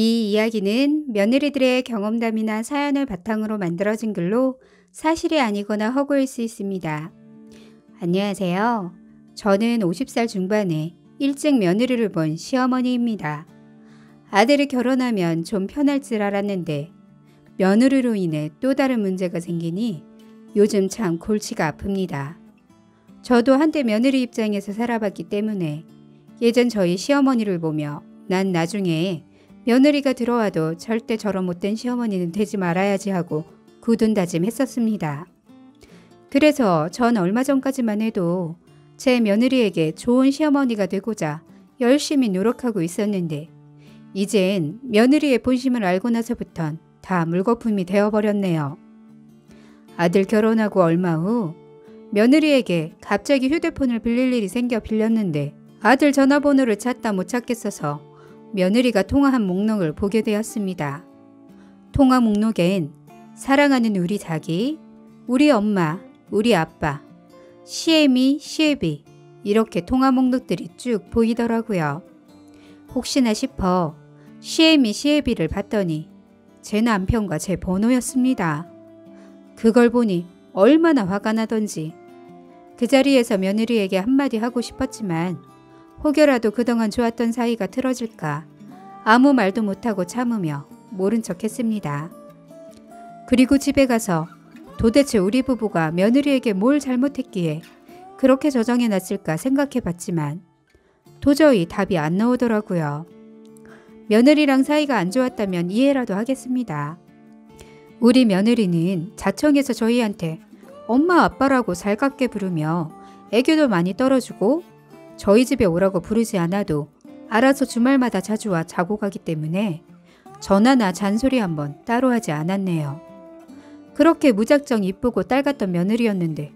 이 이야기는 며느리들의 경험담이나 사연을 바탕으로 만들어진 글로 사실이 아니거나 허구일 수 있습니다. 안녕하세요. 저는 50살 중반에 일찍 며느리를 본 시어머니입니다. 아들이 결혼하면 좀 편할 줄 알았는데 며느리로 인해 또 다른 문제가 생기니 요즘 참 골치가 아픕니다. 저도 한때 며느리 입장에서 살아봤기 때문에 예전 저희 시어머니를 보며 난 나중에 며느리가 들어와도 절대 저런 못된 시어머니는 되지 말아야지 하고 굳은 다짐했었습니다. 그래서 전 얼마 전까지만 해도 제 며느리에게 좋은 시어머니가 되고자 열심히 노력하고 있었는데 이젠 며느리의 본심을 알고 나서부턴 다 물거품이 되어버렸네요. 아들 결혼하고 얼마 후 며느리에게 갑자기 휴대폰을 빌릴 일이 생겨 빌렸는데 아들 전화번호를 찾다 못 찾겠어서 며느리가 통화한 목록을 보게 되었습니다. 통화 목록엔 사랑하는 우리 자기, 우리 엄마, 우리 아빠, 시애미, 시애비 이렇게 통화 목록들이 쭉 보이더라고요. 혹시나 싶어 시애미, 시애비를 봤더니 제 남편과 제 번호였습니다. 그걸 보니 얼마나 화가 나던지 그 자리에서 며느리에게 한마디 하고 싶었지만 혹여라도 그동안 좋았던 사이가 틀어질까 아무 말도 못하고 참으며 모른 척 했습니다. 그리고 집에 가서 도대체 우리 부부가 며느리에게 뭘 잘못했기에 그렇게 저정해놨을까 생각해봤지만 도저히 답이 안 나오더라고요. 며느리랑 사이가 안 좋았다면 이해라도 하겠습니다. 우리 며느리는 자청해서 저희한테 엄마 아빠라고 살갑게 부르며 애교도 많이 떨어주고 저희 집에 오라고 부르지 않아도 알아서 주말마다 자주 와 자고 가기 때문에 전화나 잔소리 한번 따로 하지 않았네요. 그렇게 무작정 이쁘고 딸 같던 며느리였는데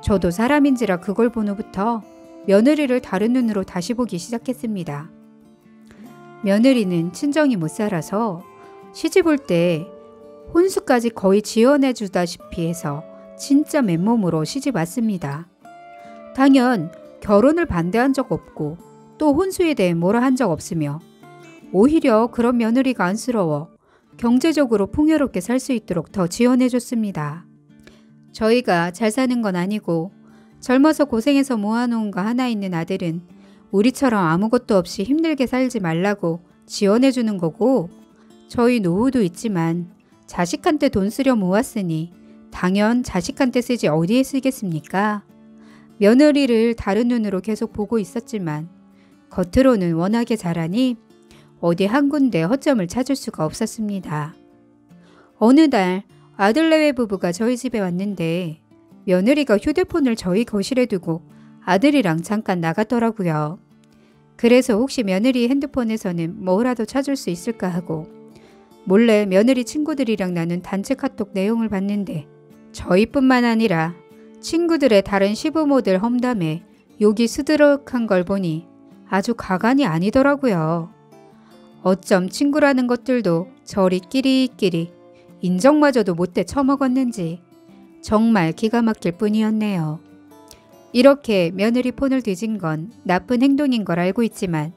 저도 사람인지라 그걸 본 후부터 며느리를 다른 눈으로 다시 보기 시작했습니다. 며느리는 친정이 못 살아서 시집 올 때 혼수까지 거의 지원해 주다시피 해서 진짜 맨몸으로 시집 왔습니다. 당연 결혼을 반대한 적 없고 또 혼수에 대해 뭐라 한 적 없으며 오히려 그런 며느리가 안쓰러워 경제적으로 풍요롭게 살 수 있도록 더 지원해 줬습니다. 저희가 잘 사는 건 아니고 젊어서 고생해서 모아놓은 거 하나 있는 아들은 우리처럼 아무것도 없이 힘들게 살지 말라고 지원해 주는 거고 저희 노후도 있지만 자식한테 돈 쓰려 모았으니 당연 자식한테 쓰지 어디에 쓰겠습니까? 며느리를 다른 눈으로 계속 보고 있었지만 겉으로는 워낙에 잘하니 어디 한 군데 허점을 찾을 수가 없었습니다. 어느 날 아들내외 부부가 저희 집에 왔는데 며느리가 휴대폰을 저희 거실에 두고 아들이랑 잠깐 나갔더라고요. 그래서 혹시 며느리 핸드폰에서는 뭐라도 찾을 수 있을까 하고 몰래 며느리 친구들이랑 나눈 단체 카톡 내용을 봤는데 저희뿐만 아니라 친구들의 다른 시부모들 험담에 욕이 수두룩한 걸 보니 아주 가관이 아니더라고요. 어쩜 친구라는 것들도 저리 끼리끼리 인정마저도 못돼 처먹었는지 정말 기가 막힐 뿐이었네요. 이렇게 며느리 폰을 뒤진 건 나쁜 행동인 걸 알고 있지만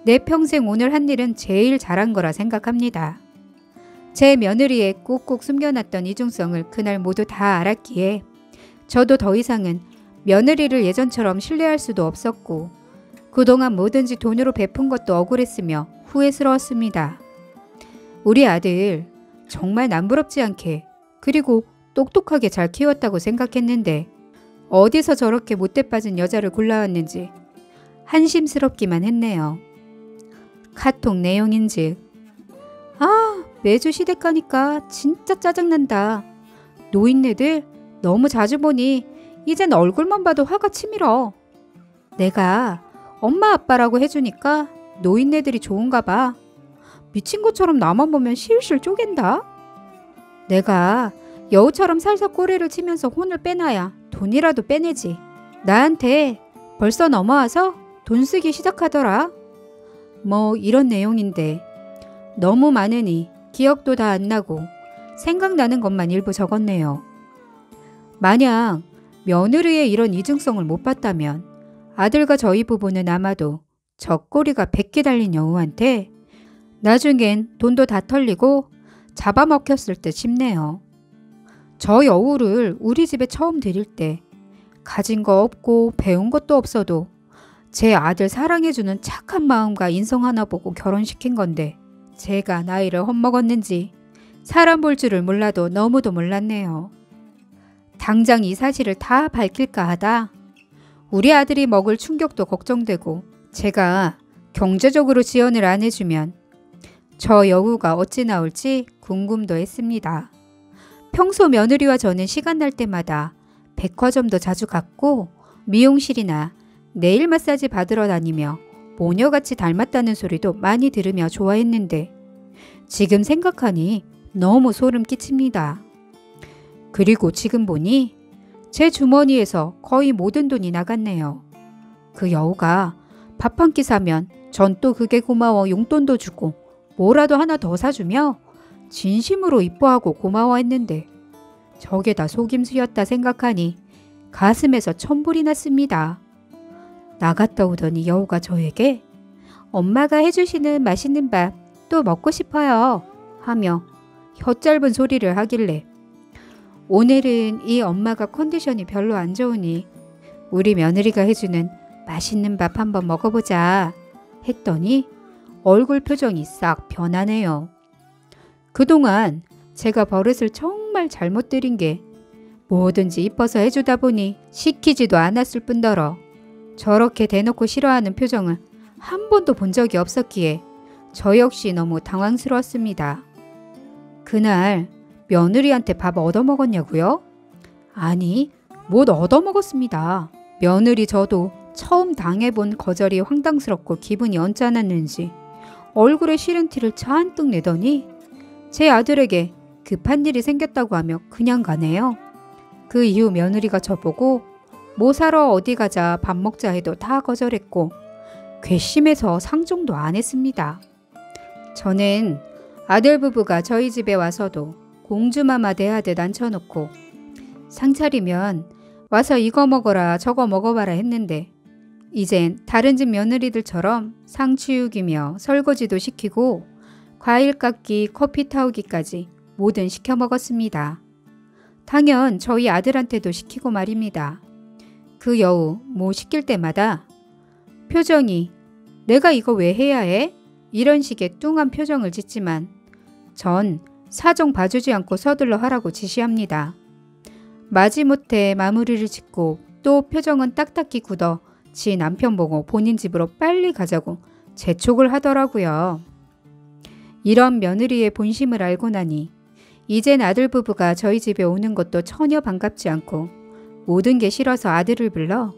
내 평생 오늘 한 일은 제일 잘한 거라 생각합니다. 제 며느리의 꼭꼭 숨겨놨던 이중성을 그날 모두 다 알았기에 저도 더 이상은 며느리를 예전처럼 신뢰할 수도 없었고 그동안 뭐든지 돈으로 베푼 것도 억울했으며 후회스러웠습니다. 우리 아들 정말 남부럽지 않게 그리고 똑똑하게 잘 키웠다고 생각했는데 어디서 저렇게 못돼 빠진 여자를 골라왔는지 한심스럽기만 했네요. 카톡 내용인즉 매주 시댁 가니까 진짜 짜증난다. 노인네들 너무 자주 보니 이젠 얼굴만 봐도 화가 치밀어. 내가 엄마 아빠라고 해주니까 노인네들이 좋은가 봐. 미친 것처럼 나만 보면 실실 쪼갠다. 내가 여우처럼 살살 꼬리를 치면서 혼을 빼놔야 돈이라도 빼내지. 나한테 벌써 넘어와서 돈 쓰기 시작하더라. 뭐 이런 내용인데 너무 많으니 기억도 다 안 나고 생각나는 것만 일부 적었네요. 만약 며느리의 이런 이중성을 못 봤다면 아들과 저희 부부는 아마도 저 꼬리가 100개 달린 여우한테 나중엔 돈도 다 털리고 잡아먹혔을 듯 싶네요. 저 여우를 우리 집에 처음 들일 때 가진 거 없고 배운 것도 없어도 제 아들 사랑해주는 착한 마음과 인성 하나 보고 결혼시킨 건데 제가 나이를 헛먹었는지 사람 볼 줄을 몰라도 너무도 몰랐네요. 당장 이 사실을 다 밝힐까 하다 우리 아들이 먹을 충격도 걱정되고 제가 경제적으로 지원을 안 해주면 저 여우가 어찌 나올지 궁금도 했습니다. 평소 며느리와 저는 시간 날 때마다 백화점도 자주 갔고 미용실이나 네일 마사지 받으러 다니며 모녀같이 닮았다는 소리도 많이 들으며 좋아했는데 지금 생각하니 너무 소름 끼칩니다. 그리고 지금 보니 제 주머니에서 거의 모든 돈이 나갔네요. 그 여우가 밥 한 끼 사면 전 또 그게 고마워 용돈도 주고 뭐라도 하나 더 사주며 진심으로 이뻐하고 고마워했는데 저게 다 속임수였다 생각하니 가슴에서 천불이 났습니다. 나갔다 오더니 여우가 저에게 엄마가 해주시는 맛있는 밥 또 먹고 싶어요 하며 혀짧은 소리를 하길래 오늘은 이 엄마가 컨디션이 별로 안 좋으니 우리 며느리가 해주는 맛있는 밥 한번 먹어보자 했더니 얼굴 표정이 싹 변하네요. 그동안 제가 버릇을 정말 잘못 들인 게 뭐든지 이뻐서 해주다 보니 시키지도 않았을 뿐더러 저렇게 대놓고 싫어하는 표정을 한 번도 본 적이 없었기에 저 역시 너무 당황스러웠습니다. 그날 며느리한테 밥 얻어먹었냐고요? 아니, 못 얻어먹었습니다. 며느리 저도 처음 당해본 거절이 황당스럽고 기분이 언짢았는지 얼굴에 싫은 티를 잔뜩 내더니 제 아들에게 급한 일이 생겼다고 하며 그냥 가네요. 그 이후 며느리가 저보고 뭐 사러 어디 가자 밥 먹자 해도 다 거절했고 괘씸해서 상종도 안 했습니다. 저는 아들 부부가 저희 집에 와서도 공주마마 대하듯 앉혀놓고 상 차리면 와서 이거 먹어라 저거 먹어봐라 했는데 이젠 다른 집 며느리들처럼 상 치우기며 설거지도 시키고 과일 깎기, 커피 타오기까지 뭐든 시켜 먹었습니다. 당연 저희 아들한테도 시키고 말입니다. 그 여우 뭐 시킬 때마다 표정이 내가 이거 왜 해야 해? 이런 식의 뚱한 표정을 짓지만 전 사정 봐주지 않고 서둘러 하라고 지시합니다. 마지못해 마무리를 짓고 또 표정은 딱딱히 굳어 지 남편 보고 본인 집으로 빨리 가자고 재촉을 하더라고요. 이런 며느리의 본심을 알고 나니 이젠 아들 부부가 저희 집에 오는 것도 전혀 반갑지 않고 모든 게 싫어서 아들을 불러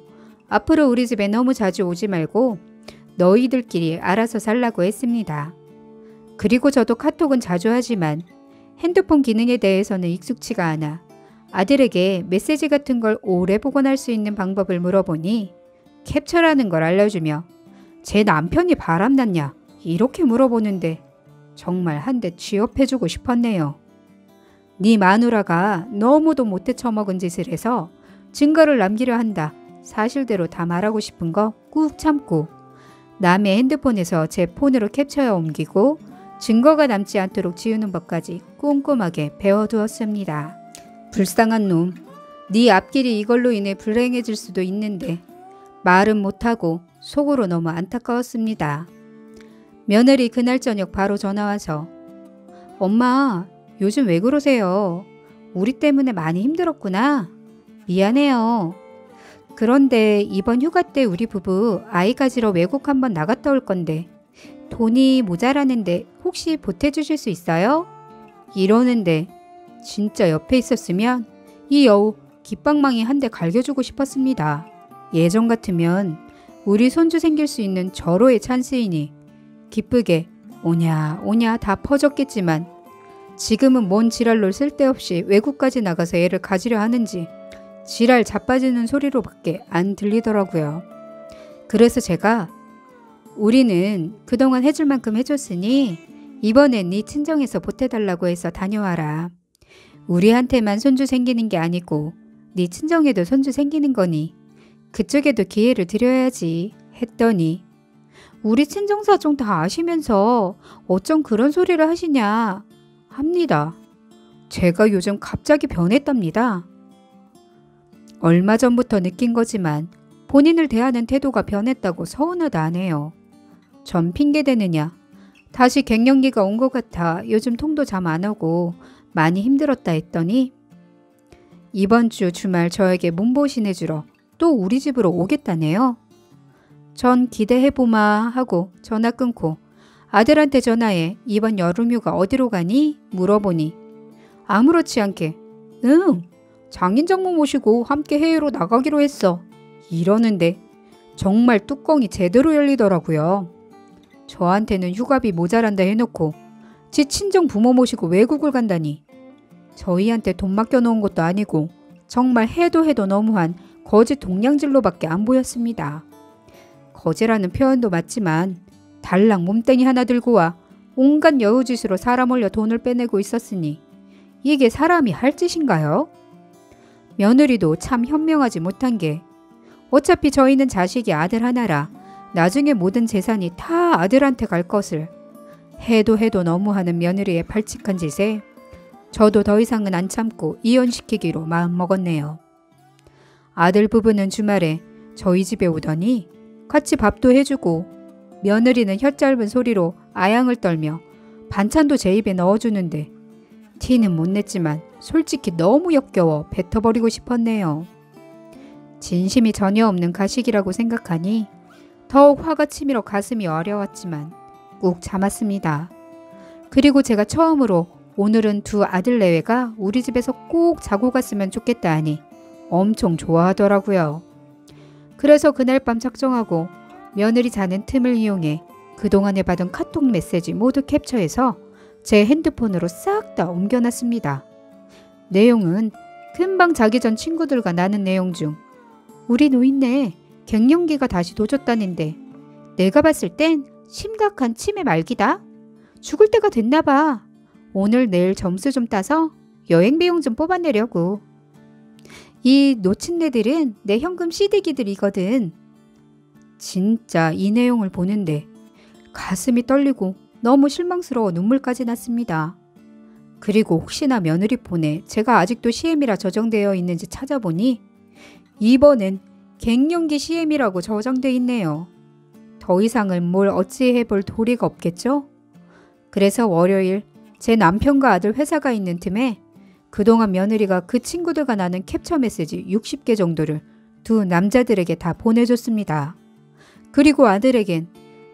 앞으로 우리 집에 너무 자주 오지 말고 너희들끼리 알아서 살라고 했습니다. 그리고 저도 카톡은 자주 하지만 핸드폰 기능에 대해서는 익숙치가 않아 아들에게 메시지 같은 걸 오래 보관할 수 있는 방법을 물어보니 캡처라는 걸 알려주며 제 남편이 바람났냐 이렇게 물어보는데 정말 한 대 취업해주고 싶었네요. 네 마누라가 너무도 못돼 처먹은 짓을 해서 증거를 남기려 한다. 사실대로 다 말하고 싶은 거 꾹 참고 남의 핸드폰에서 제 폰으로 캡처해 옮기고 증거가 남지 않도록 지우는 법까지 꼼꼼하게 배워두었습니다. 불쌍한 놈, 네 앞길이 이걸로 인해 불행해질 수도 있는데 말은 못하고 속으로 너무 안타까웠습니다. 며느리 그날 저녁 바로 전화와서 엄마, 요즘 왜 그러세요? 우리 때문에 많이 힘들었구나. 미안해요. 그런데 이번 휴가 때 우리 부부 아이 가지러 외국 한번 나갔다 올 건데 돈이 모자라는데 혹시 보태주실 수 있어요? 이러는데 진짜 옆에 있었으면 이 여우 깃방망이 한 대 갈겨주고 싶었습니다. 예전 같으면 우리 손주 생길 수 있는 절호의 찬스이니 기쁘게 오냐 오냐 다 퍼졌겠지만 지금은 뭔 지랄로 쓸데없이 외국까지 나가서 애를 가지려 하는지 지랄 자빠지는 소리로밖에 안 들리더라고요. 그래서 제가 우리는 그동안 해줄 만큼 해줬으니 이번엔 네 친정에서 보태달라고 해서 다녀와라. 우리한테만 손주 생기는 게 아니고 네 친정에도 손주 생기는 거니 그쪽에도 기회를 드려야지 했더니 우리 친정사정 다 아시면서 어쩜 그런 소리를 하시냐 합니다. 제가 요즘 갑자기 변했답니다. 얼마 전부터 느낀 거지만 본인을 대하는 태도가 변했다고 서운하다 하네요. 전 핑계대느냐, 다시 갱년기가 온 것 같아 요즘 통도 잠 안 오고 많이 힘들었다 했더니 이번 주 주말 저에게 문보신해주러 또 우리 집으로 오겠다네요. 전 기대해보마 하고 전화 끊고 아들한테 전화해 이번 여름휴가 어디로 가니? 물어보니 아무렇지 않게 응, 장인장모 모시고 함께 해외로 나가기로 했어. 이러는데 정말 뚜껑이 제대로 열리더라고요. 저한테는 휴가비 모자란다 해놓고 지 친정 부모 모시고 외국을 간다니. 저희한테 돈 맡겨놓은 것도 아니고 정말 해도 너무한 거지 동냥질로밖에 안 보였습니다. 거지라는 표현도 맞지만 달랑 몸땡이 하나 들고 와 온갖 여우짓으로 사람 올려 돈을 빼내고 있었으니 이게 사람이 할 짓인가요? 며느리도 참 현명하지 못한 게 어차피 저희는 자식이 아들 하나라 나중에 모든 재산이 다 아들한테 갈 것을 해도 너무하는 며느리의 발칙한 짓에 저도 더 이상은 안 참고 이혼시키기로 마음먹었네요. 아들 부부는 주말에 저희 집에 오더니 같이 밥도 해주고 며느리는 혀 짧은 소리로 아양을 떨며 반찬도 제 입에 넣어주는데 티는 못 냈지만 솔직히 너무 역겨워 뱉어버리고 싶었네요. 진심이 전혀 없는 가식이라고 생각하니 더욱 화가 치밀어 가슴이 어려웠지만 꾹 참았습니다. 그리고 제가 처음으로 오늘은 두 아들 내외가 우리 집에서 꼭 자고 갔으면 좋겠다 하니 엄청 좋아하더라고요. 그래서 그날 밤 작정하고 며느리 자는 틈을 이용해 그동안에 받은 카톡 메시지 모두 캡처해서 제 핸드폰으로 싹 다 옮겨놨습니다. 내용은 금방 자기 전 친구들과 나눈 내용 중 우리 노인네 갱년기가 다시 도졌다는데 내가 봤을 땐 심각한 치매 말기다. 죽을 때가 됐나봐. 오늘 내일 점수 좀 따서 여행 비용 좀 뽑아내려고. 이 노친네들은 내 현금 CD기들이거든. 진짜 이 내용을 보는데 가슴이 떨리고 너무 실망스러워 눈물까지 났습니다. 그리고 혹시나 며느리 폰에 제가 아직도 CM이라 저장되어 있는지 찾아보니 이번엔 갱년기 CM이라고 저장돼 있네요. 더 이상은 뭘 어찌해 볼 도리가 없겠죠? 그래서 월요일 제 남편과 아들 회사가 있는 틈에 그동안 며느리가 그 친구들과 나눈 캡처 메시지 60개 정도를 두 남자들에게 다 보내줬습니다. 그리고 아들에겐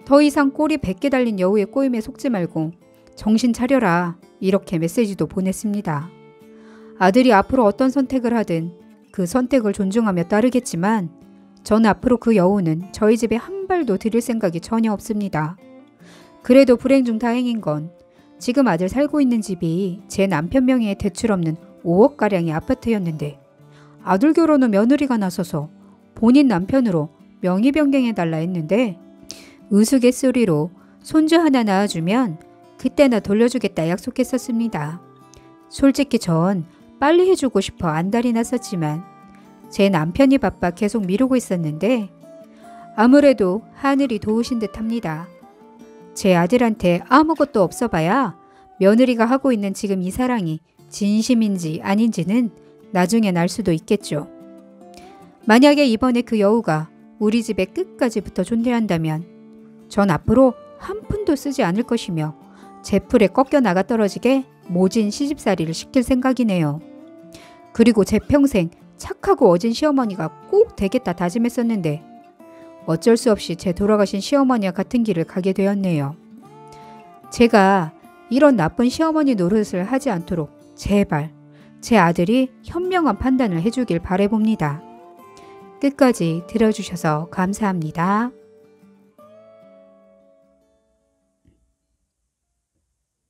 더 이상 꼬리 100개 달린 여우의 꼬임에 속지 말고 정신 차려라 이렇게 메시지도 보냈습니다. 아들이 앞으로 어떤 선택을 하든 그 선택을 존중하며 따르겠지만 전 앞으로 그 여우는 저희 집에 한 발도 들일 생각이 전혀 없습니다. 그래도 불행 중 다행인 건 지금 아들 살고 있는 집이 제 남편 명의의 대출 없는 5억가량의 아파트였는데 아들 결혼 후 며느리가 나서서 본인 남편으로 명의 변경해달라 했는데 우스갯소리로 손주 하나 낳아주면 그때나 돌려주겠다 약속했었습니다. 솔직히 전 빨리 해주고 싶어 안달이 났었지만 제 남편이 바빠 계속 미루고 있었는데 아무래도 하늘이 도우신 듯합니다. 제 아들한테 아무것도 없어봐야 며느리가 하고 있는 지금 이 사랑이 진심인지 아닌지는 나중엔 알 수도 있겠죠. 만약에 이번에 그 여우가 우리 집에 끝까지 붙어 존재한다면 전 앞으로 한 푼도 쓰지 않을 것이며 제 풀에 꺾여 나가 떨어지게 모진 시집살이를 시킬 생각이네요. 그리고 제 평생 착하고 어진 시어머니가 꼭 되겠다 다짐했었는데 어쩔 수 없이 제 돌아가신 시어머니와 같은 길을 가게 되었네요. 제가 이런 나쁜 시어머니 노릇을 하지 않도록 제발 제 아들이 현명한 판단을 해주길 바라봅니다. 끝까지 들어주셔서 감사합니다.